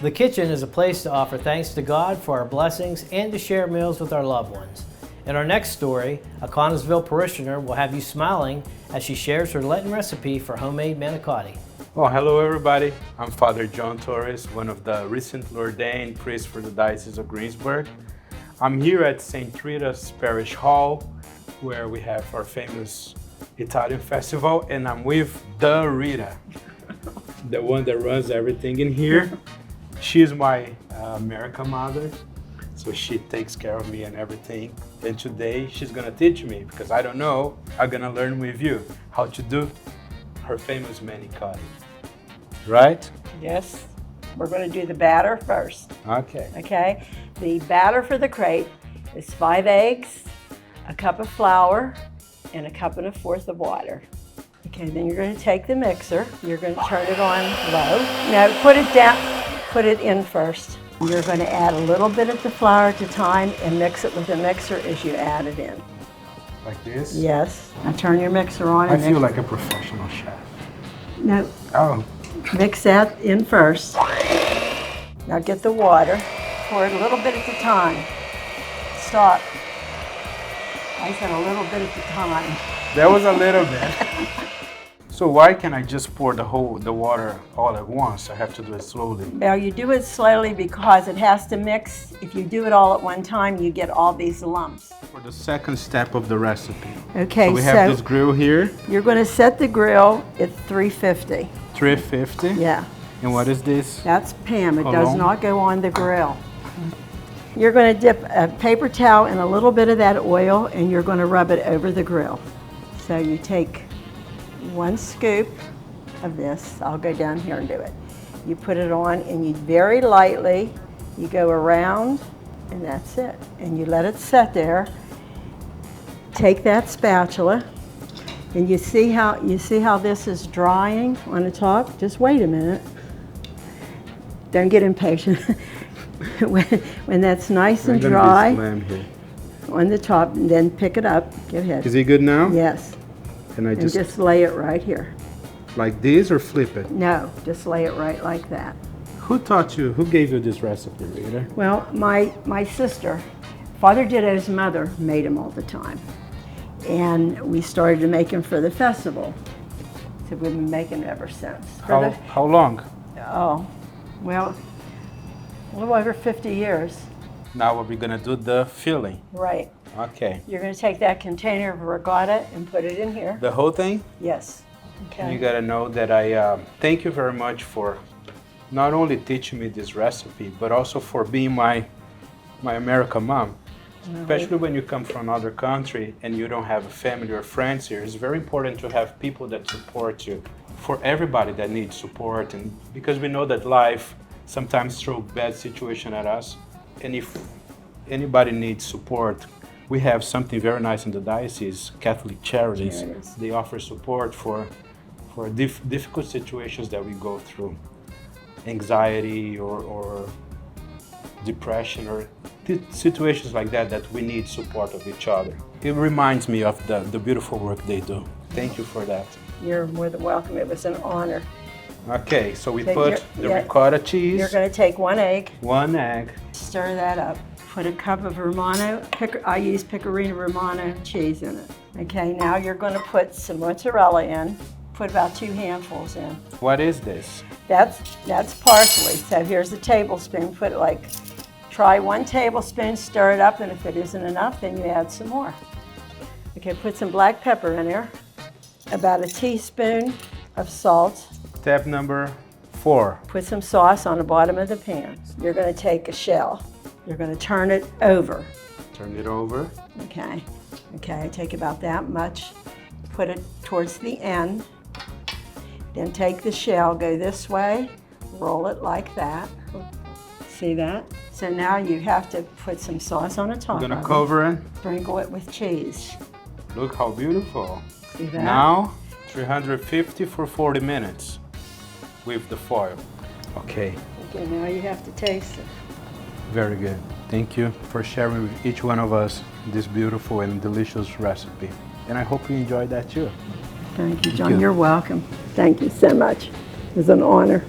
The kitchen is a place to offer thanks to God for our blessings and to share meals with our loved ones. In our next story, a Connellsville parishioner will have you smiling as she shares her Lenten recipe for homemade manicotti. Well, hello everybody. I'm Father John Torres, one of the recently ordained priests for the Diocese of Greensburg. I'm here at St. Rita's Parish Hall, where we have our famous Italian festival, and I'm with the Rita, the one that runs everything in here. She's my American mother, so she takes care of me and everything. And today she's gonna teach me, because I don't know, I'm gonna learn with you how to do her famous manicotti. Right? Yes. We're going to do the batter first. Okay. Okay? The batter for the crepe is 5 eggs, a cup of flour, and a cup and a fourth of water. Okay, then you're going to take the mixer. You're going to turn it on low. Now put it down, put it in first. You're going to add a little bit of the flour at a time and mix it with the mixer as you add it in. Like this? Yes. Now turn your mixer on. I feel like a professional chef. No. Oh. Mix that in first. Now get the water. Pour it a little bit at a time. Stop. I said a little bit at a time. That was a little bit. So why can't I just pour the water all at once? I have to do it slowly. Now you do it slowly because it has to mix. If you do it all at one time, you get all these lumps. For the second step of the recipe. Okay, so we have this grill here. You're going to set the grill at 350. 350? Yeah. And what is this? That's Pam. It How does long? not go on the grill. You're going to dip a paper towel in a little bit of that oil and you're going to rub it over the grill. So you take 1 scoop of this. I'll go down here and do it. You put it on and you very lightly, you go around and that's it. And you let it set there. Take that spatula and you see how this is drying on the top? Just wait a minute. Don't get impatient. when that's nice and dry on the top, and then pick it up. Go ahead. Is it good now? Yes. And just lay it right here. Like this or flip it? No, just lay it right like that. Who taught you, who gave you this recipe, Rita? Well, my sister, Father Ditto's mother made them all the time. And we started to make them for the festival. So we've been making them ever since. How long? Oh, well, a little over 50 years. Now we're gonna do the filling. Right. Okay. You're going to take that container of ricotta and put it in here. The whole thing? Yes. Okay. You gotta know that I thank you very much for not only teaching me this recipe, but also for being my American mom. Especially when you come from another country and you don't have a family or friends here, it's very important to have people that support you. For everybody that needs support, and because we know that life sometimes throws bad situation at us, and if anybody needs support, we have something very nice in the diocese, Catholic Charities. They offer support for difficult situations that we go through, anxiety or depression or situations like that we need support of each other. It reminds me of the beautiful work they do. Thank you for that. You're more than welcome. It was an honor. Okay, so we put the ricotta cheese. You're going to take 1 egg. 1 egg. Stir that up. Put a cup of Romano, I use Pecorino Romano cheese in it. Okay, now you're going to put some mozzarella in. Put about 2 handfuls in. What is this? That's parsley. So here's a tablespoon. Try 1 tablespoon, stir it up, and if it isn't enough, then you add some more. Okay, put some black pepper in there. About a teaspoon of salt. Step number 4. Put some sauce on the bottom of the pan. You're going to take a shell. You're going to turn it over. Turn it over. Okay. Okay, take about that much. Put it towards the end. Then take the shell, go this way, roll it like that. See that? So now you have to put some sauce on the top. I'm going to cover it. Sprinkle it with cheese. Look how beautiful. See that? Now, 350 for 40 minutes with the foil. Okay. Okay, now you have to taste it. Very good. Thank you for sharing with each one of us this beautiful and delicious recipe. And I hope you enjoyed that too. Thank you, John. You're welcome. Thank you so much. It was an honor.